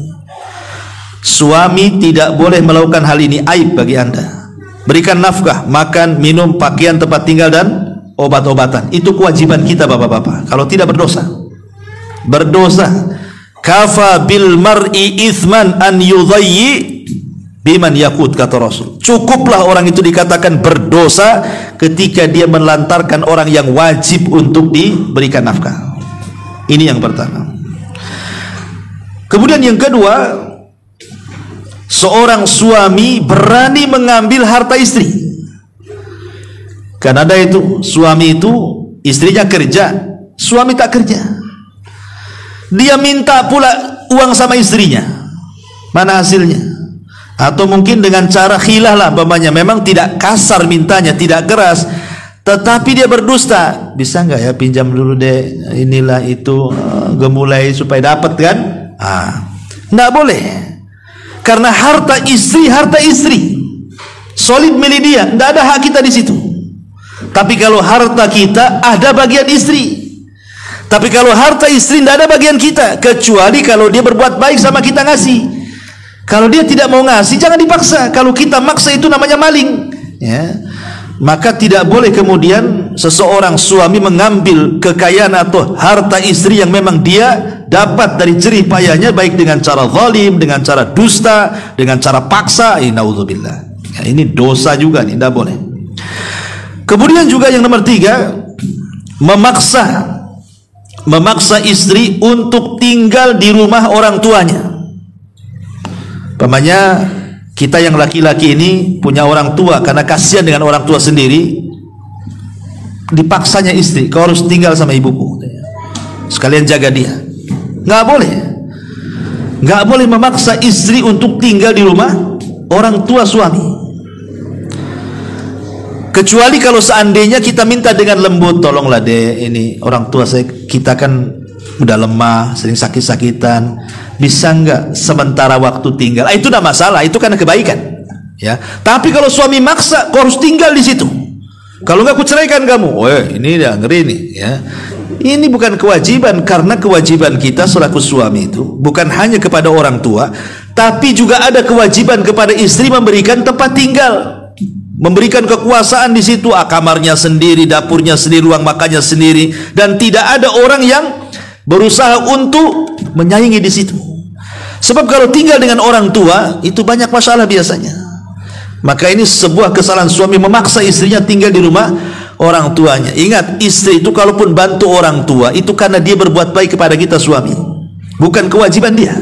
Suami tidak boleh melakukan hal ini, aib bagi anda. Berikan nafkah, makan, minum, pakaian, tempat tinggal dan obat-obatan. Itu kewajiban kita bapak-bapak. Kalau tidak berdosa. Berdosa. Kafa bil mar'i ithman an yudhayyi biman yakut, kata Rasul. Cukuplah orang itu dikatakan berdosa ketika dia melantarkan orang yang wajib untuk diberikan nafkah. Ini yang pertama. Kemudian yang kedua, seorang suami berani mengambil harta istri. Karena ada itu, suami itu istrinya kerja, suami tak kerja. Dia minta pula uang sama istrinya. Mana hasilnya? Atau mungkin dengan cara khilah lah umpamanya, memang tidak kasar mintanya, tidak keras, tetapi dia berdusta. Bisa nggak ya pinjam dulu deh, inilah itu gemulai supaya dapat kan? Nggak boleh. Karena harta istri solid milik dia, tidak ada hak kita di situ. Tapi kalau harta kita ada bagian istri. Tapi kalau harta istri tidak ada bagian kita, kecuali kalau dia berbuat baik sama kita ngasih. Kalau dia tidak mau ngasih, jangan dipaksa. Kalau kita maksa itu namanya maling. Ya. Maka tidak boleh kemudian seseorang suami mengambil kekayaan atau harta istri yang memang dia dapat dari jerih payahnya, baik dengan cara zalim, dengan cara dusta, dengan cara paksa. Naudzubillah. Ya, ini dosa juga nih, tidak boleh. Kemudian juga yang nomor 3, memaksa istri untuk tinggal di rumah orang tuanya. Pamannya kita yang laki-laki ini punya orang tua, karena kasihan dengan orang tua sendiri, dipaksanya istri, kau harus tinggal sama ibuku, sekalian jaga dia. Nggak boleh. Nggak boleh memaksa istri untuk tinggal di rumah orang tua suami. Kecuali kalau seandainya kita minta dengan lembut, tolonglah deh, ini orang tua saya, kita kan udah lemah, sering sakit-sakitan, bisa nggak sementara waktu tinggal? Itu tidak masalah, itu karena kebaikan. Ya. Tapi kalau suami maksa, kau harus tinggal di situ. Kalau nggak, aku ceraikan kamu. Ini udah ngeri nih. Ya. Ini bukan kewajiban, karena kewajiban kita selaku suami itu bukan hanya kepada orang tua, tapi juga ada kewajiban kepada istri memberikan tempat tinggal, memberikan kekuasaan di situ, kamarnya sendiri, dapurnya sendiri, ruang makannya sendiri, dan tidak ada orang yang berusaha untuk menyaingi di situ. Sebab kalau tinggal dengan orang tua itu banyak masalah biasanya. Maka ini sebuah kesalahan suami memaksa istrinya tinggal di rumah orang tuanya. Ingat, istri itu kalaupun bantu orang tua itu karena dia berbuat baik kepada kita suami, bukan kewajiban dia.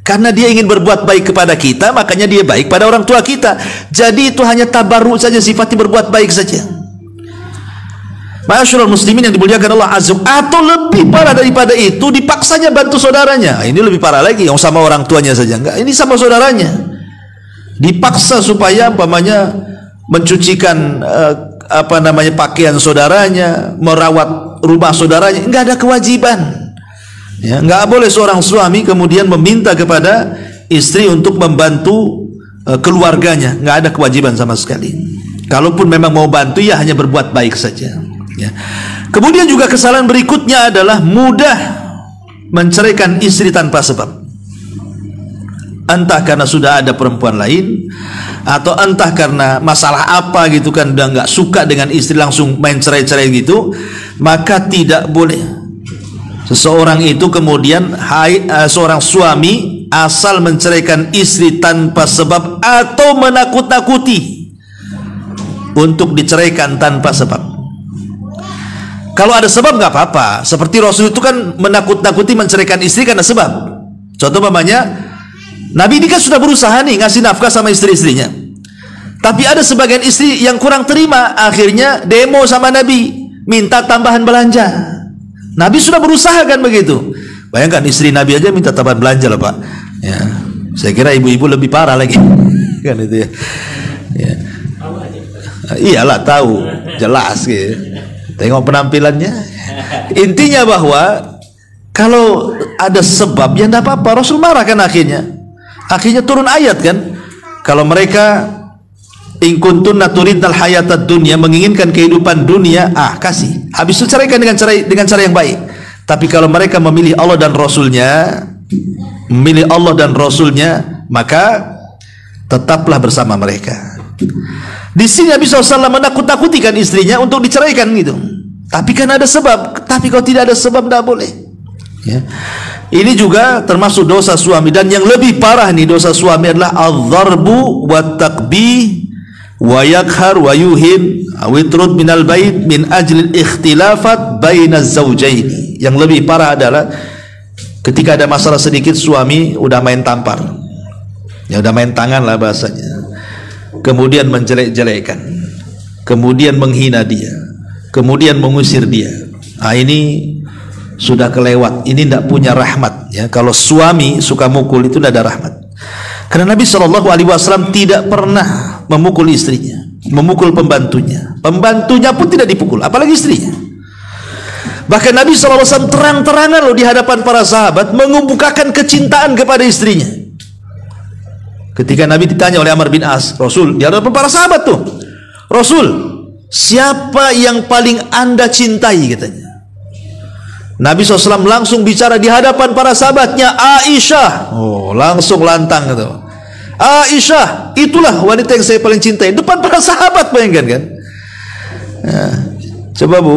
Karena dia ingin berbuat baik kepada kita, makanya dia baik pada orang tua kita. Jadi itu hanya tabarruk saja, sifatnya berbuat baik saja. Ma'asyiral muslimin yang dimuliakan Allah azza. Atau lebih parah daripada itu, dipaksanya bantu saudaranya. Ini lebih parah lagi, yang sama orang tuanya saja enggak, ini sama saudaranya. Dipaksa supaya umpamanya mencucikan pakaian saudaranya, merawat rumah saudaranya, enggak ada kewajiban. Ya, enggak boleh seorang suami kemudian meminta kepada istri untuk membantu keluarganya, enggak ada kewajiban sama sekali. Kalaupun memang mau bantu, ya hanya berbuat baik saja. Ya. Kemudian juga kesalahan berikutnya adalah mudah menceraikan istri tanpa sebab. Entah karena sudah ada perempuan lain, atau entah karena masalah apa gitu kan, udah nggak suka dengan istri langsung main cerai-cerai gitu. Maka tidak boleh seseorang itu kemudian seorang suami asal menceraikan istri tanpa sebab atau menakut-nakuti untuk diceraikan tanpa sebab. Kalau ada sebab nggak apa-apa. Seperti Rasul itu kan menakut-nakuti menceraikan istri karena sebab. Contoh umpamanya, Nabi ini kan sudah berusaha nih ngasih nafkah sama istri-istrinya, tapi ada sebagian istri yang kurang terima, akhirnya demo sama Nabi, minta tambahan belanja. Nabi sudah berusaha kan begitu. Bayangkan istri Nabi aja minta tambahan belanja lah Pak. Ya, saya kira ibu-ibu lebih parah lagi kan itu ya. Ya. Iyalah tahu, jelas gitu. Tengok penampilannya. Intinya bahwa kalau ada sebab ya tidak apa-apa. Rasul marah kan akhirnya turun ayat kan, kalau mereka in kuntunna turidnal hayatad dunya, menginginkan kehidupan dunia, kasih, habis itu ceraikan dengan cara yang baik. Tapi kalau mereka memilih Allah dan Rasulnya, maka tetaplah bersama mereka. Di sini Nabi SAW menakut-nakutikan istrinya untuk diceraikan gitu. Tapi kan ada sebab. Tapi kalau tidak ada sebab tidak boleh. Ya. Ini juga termasuk dosa suami, dan yang lebih parah nih dosa suami adalah al-dharbu wa taqbih wa yakhar wa yuhin awitrud minal bait min ajli ikhtilafat bainaz zawjaini. Yang lebih parah adalah ketika ada masalah sedikit, suami udah main tampar, ya udah main tangan lah bahasanya, kemudian menjelek-jelekan, kemudian menghina dia, kemudian mengusir dia. Ini sudah kelewat, ini tidak punya rahmat ya. Kalau suami suka mukul itu tidak ada rahmat. Karena Nabi SAW tidak pernah memukul istrinya, memukul pembantunya. Pembantunya pun tidak dipukul, apalagi istrinya. Bahkan Nabi SAW terang-terangan loh di hadapan para sahabat mengemukakan kecintaan kepada istrinya. Ketika Nabi ditanya oleh Amr bin As, Rasul, di hadapan para sahabat tuh, Rasul, siapa yang paling Anda cintai katanya. Nabi SAW langsung bicara di hadapan para sahabatnya, Aisyah. Langsung lantang gitu. Aisyah, itulah wanita yang saya paling cintai. Depan para sahabat, bayangkan kan. Nah, coba Bu,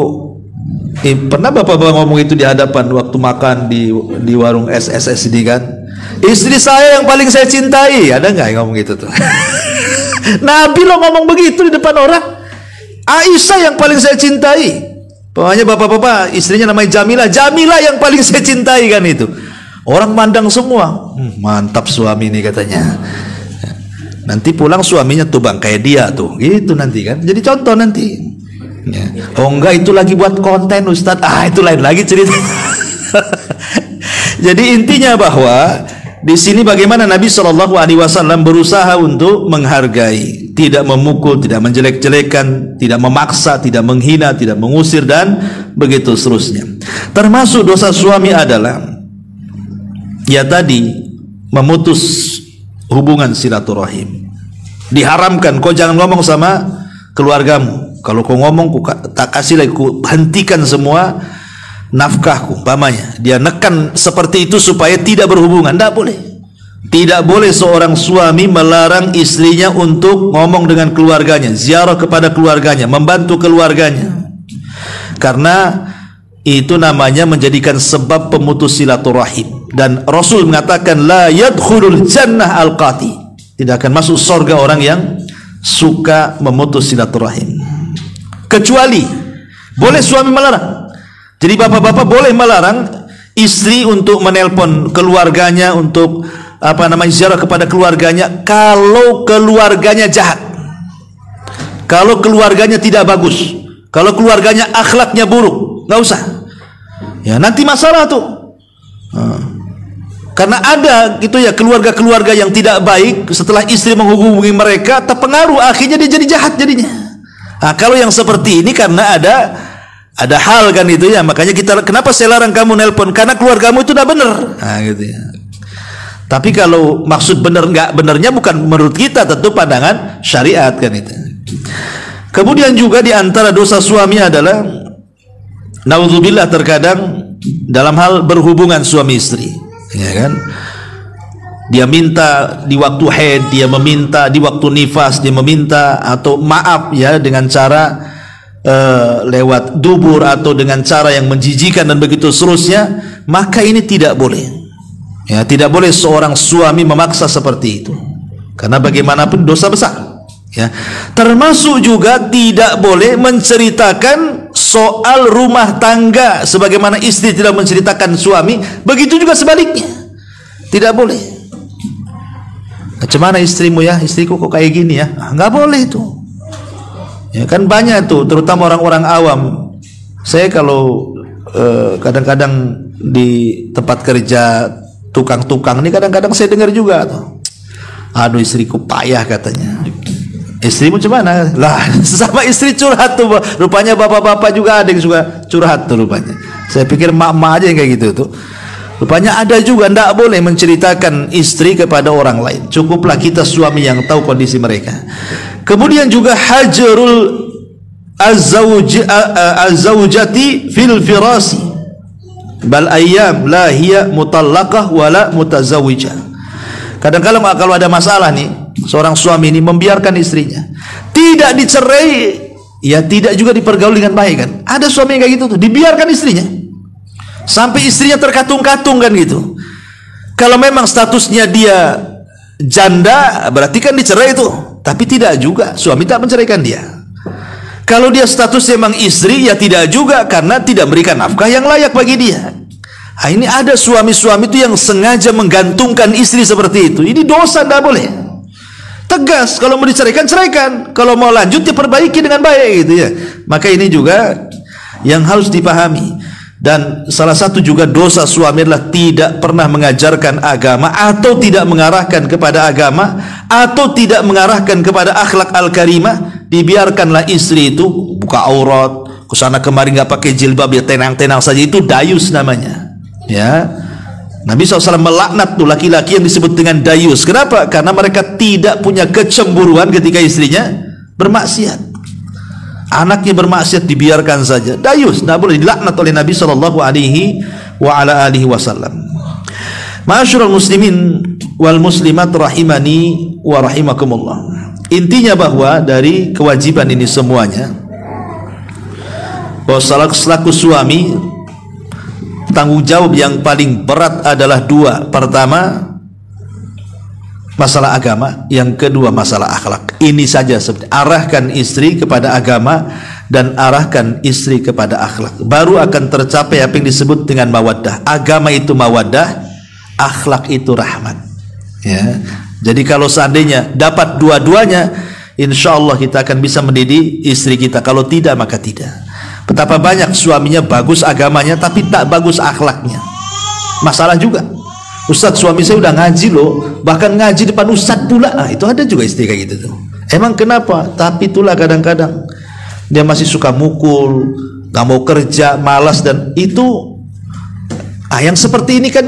pernah bapak-bapak ngomong itu di hadapan waktu makan di warung SSSD kan? Istri saya yang paling saya cintai. Ada nggak yang ngomong gitu tuh? Nabi lo ngomong begitu di depan orang. Aisyah yang paling saya cintai. Pokoknya bapak-bapak istrinya namanya Jamilah, Jamilah yang paling saya cintai kan itu. Orang mandang semua, mantap suami ini katanya. Nanti pulang suaminya tuh bang kayak dia tuh, gitu nanti kan. Jadi contoh nanti. Ya. Oh enggak, itu lagi buat konten Ustadz. Itu lain lagi cerita. Jadi intinya bahwa di sini bagaimana Nabi SAW berusaha untuk menghargai, tidak memukul, tidak menjelek-jelekan, tidak memaksa, tidak menghina, tidak mengusir, dan begitu seterusnya. Termasuk dosa suami adalah ya tadi, memutus hubungan silaturahim. Diharamkan, kau jangan ngomong sama keluargamu. Kalau kau ngomong, tak kasih lagi, hentikan semua nafkahku, umpamanya. Dia nekan seperti itu supaya tidak berhubungan. Tidak boleh. Tidak boleh seorang suami melarang istrinya untuk ngomong dengan keluarganya, ziarah kepada keluarganya, membantu keluarganya. Karena itu namanya menjadikan sebab pemutus silaturahim. Dan Rasul mengatakan la yadkhulul jannah al-qati. Tidak akan masuk surga orang yang suka memutus silaturahim. Kecuali boleh suami melarang. Jadi bapak-bapak boleh melarang istri untuk menelpon keluarganya, untuk ziarah kepada keluarganya, kalau keluarganya jahat, kalau keluarganya tidak bagus, kalau keluarganya akhlaknya buruk, nggak usah. Ya nanti masalah tuh. Karena ada gitu ya keluarga-keluarga yang tidak baik, setelah istri menghubungi mereka terpengaruh, akhirnya dia jadi jahat jadinya. Nah, kalau yang seperti ini karena ada hal kan itu ya, makanya kenapa saya larang kamu nelpon, karena keluargamu itu udah benar. Nah, gitu ya. Tapi kalau maksud benar nggak benernya bukan menurut kita, tentu pandangan syariat kan itu. Kemudian juga di antara dosa suami adalah naudzubillah terkadang dalam hal berhubungan suami istri. Ya kan, dia minta di waktu haid, dia meminta di waktu nifas, dia meminta atau maaf ya dengan cara lewat dubur atau dengan cara yang menjijikan dan begitu seterusnya, maka ini tidak boleh. Ya, tidak boleh seorang suami memaksa seperti itu, karena bagaimanapun dosa besar. Ya, termasuk juga tidak boleh menceritakan soal rumah tangga sebagaimana istri tidak menceritakan suami, begitu juga sebaliknya. Tidak boleh. Macam mana istrimu ya? Istriku kok kayak gini ya? Nggak boleh itu. Ya kan banyak tuh, terutama orang-orang awam. Saya kalau kadang-kadang di tempat kerja tukang-tukang ini kadang-kadang saya dengar juga tuh. Aduh istriku payah katanya. Istrimu macam mana? Lah, sesama istri curhat tuh. Rupanya bapak-bapak juga ada yang suka curhat tuh rupanya. Saya pikir mak-mak aja yang kayak gitu tuh. Rupanya ada juga, tidak boleh menceritakan istri kepada orang lain. Cukuplah kita suami yang tahu kondisi mereka. Kemudian juga hajarul az-zawjati fil firasi. Bal ayyam la hiya mutallaqah wala mutazawwijah. Kadang-kadang kalau ada masalah nih, seorang suami ini membiarkan istrinya, tidak dicerai, ya tidak juga dipergauli dengan baik kan. Ada suami yang kayak gitu tuh, dibiarkan istrinya sampai istrinya terkatung-katung kan gitu. Kalau memang statusnya dia janda, berarti kan dicerai itu. Tapi tidak juga, suami tak menceraikan dia. Kalau dia statusnya memang istri, ya tidak juga, karena tidak memberikan nafkah yang layak bagi dia. Nah, ini ada suami-suami itu yang sengaja menggantungkan istri seperti itu. Ini dosa, tidak boleh. Tegas, kalau mau diceraikan, ceraikan. Kalau mau lanjut, ya perbaiki dengan baik gitu ya. Maka ini juga yang harus dipahami. Dan salah satu juga dosa suami adalah tidak pernah mengajarkan agama, atau tidak mengarahkan kepada agama, atau tidak mengarahkan kepada akhlak al-karimah. Dibiarkanlah istri itu buka aurat, kesana kemari nggak pakai jilbab, ya tenang-tenang saja, itu dayus namanya. Ya, Nabi SAW melaknat tuh laki-laki yang disebut dengan dayus. Kenapa? Karena mereka tidak punya kecemburuan ketika istrinya bermaksiat. Anaknya bermaksiat dibiarkan saja. Dayus, tidak boleh, dilaknat oleh Nabi SAW. Ma'asyiral muslimin wal muslimat rahimani wa rahimakumullah. Intinya bahwa dari kewajiban ini semuanya, bahwa selaku suami, tanggung jawab yang paling berat adalah dua. Pertama, masalah agama. Yang kedua, masalah akhlak. Ini saja sebenarnya. Arahkan istri kepada agama dan arahkan istri kepada akhlak. Baru akan tercapai apa yang disebut dengan mawaddah. Agama itu mawaddah, akhlak itu rahmat. Ya. Jadi kalau seandainya dapat dua-duanya, insya Allah kita akan bisa mendidik istri kita. Kalau tidak, maka tidak. Betapa banyak suaminya bagus agamanya tapi tak bagus akhlaknya. Masalah juga. Ustadz, suami saya udah ngaji loh, bahkan ngaji depan ustadz pula. Nah, itu ada juga istri kayak gitu tuh. Emang kenapa? Tapi itulah kadang-kadang dia masih suka mukul, gak mau kerja, malas, dan itu yang seperti ini kan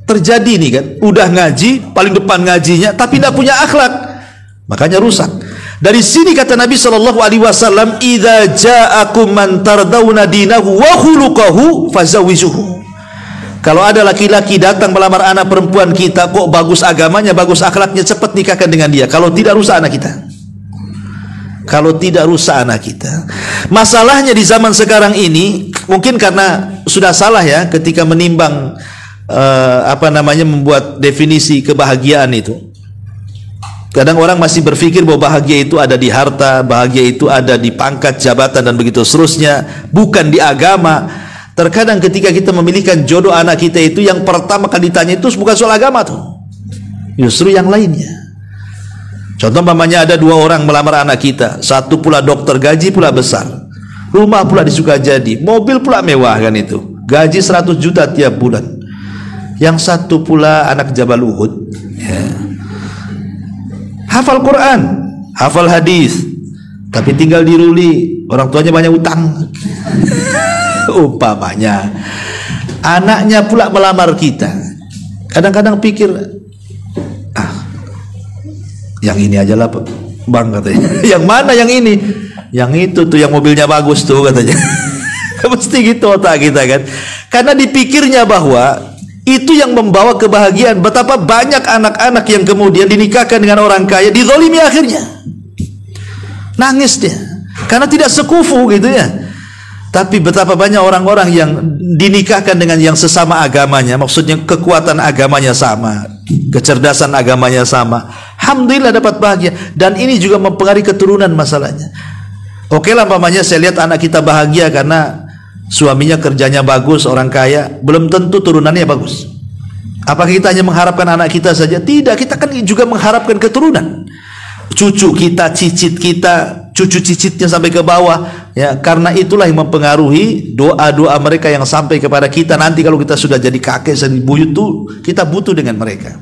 terjadi nih kan. Udah ngaji, paling depan ngajinya, tapi tidak punya akhlak, makanya rusak. Dari sini kata Nabi SAW, "Idza ja'akum man tardawna dinahu wa khuluquhu fazawijuhu." Kalau ada laki-laki datang melamar anak perempuan kita, kok bagus agamanya, bagus akhlaknya, cepat nikahkan dengan dia. Kalau tidak, rusak anak kita. Kalau tidak, rusak anak kita. Masalahnya di zaman sekarang ini, mungkin karena sudah salah ya ketika menimbang membuat definisi kebahagiaan itu. Kadang orang masih berpikir bahwa bahagia itu ada di harta, bahagia itu ada di pangkat, jabatan, dan begitu seterusnya, bukan di agama. Terkadang ketika kita memilihkan jodoh anak kita itu, yang pertama kali ditanya itu bukan soal agama tuh, justru yang lainnya. Contoh umpamanya ada dua orang melamar anak kita, satu pula dokter, gaji pula besar, rumah pula di Sukajadi, mobil pula mewah kan itu, gaji 100 juta tiap bulan. Yang satu pula anak Jabal Uhud, ya, hafal Quran, hafal hadis, tapi tinggal di Ruli, orang tuanya banyak utang. Umpamanya anaknya pula melamar kita, kadang-kadang pikir, yang ini aja lah bang, katanya. Yang mana yang ini? Yang itu tuh, yang mobilnya bagus tuh, katanya. Mesti gitu otak kita kan, karena dipikirnya bahwa itu yang membawa kebahagiaan. Betapa banyak anak-anak yang kemudian dinikahkan dengan orang kaya, dizalimi akhirnya, nangis dia karena tidak sekufu gitu ya. Tapi betapa banyak orang-orang yang dinikahkan dengan yang sesama agamanya, maksudnya kekuatan agamanya sama, kecerdasan agamanya sama, alhamdulillah dapat bahagia. Dan ini juga mempengaruhi keturunan masalahnya. Oke lah, umpamanya saya lihat anak kita bahagia karena suaminya kerjanya bagus, orang kaya, belum tentu turunannya bagus. Apakah kita hanya mengharapkan anak kita saja? Tidak, kita kan juga mengharapkan keturunan, cucu kita, cicit kita, cucu cicitnya sampai ke bawah ya. Karena itulah yang mempengaruhi doa-doa mereka yang sampai kepada kita nanti kalau kita sudah jadi kakek, jadi buyut tuh kita butuh dengan mereka.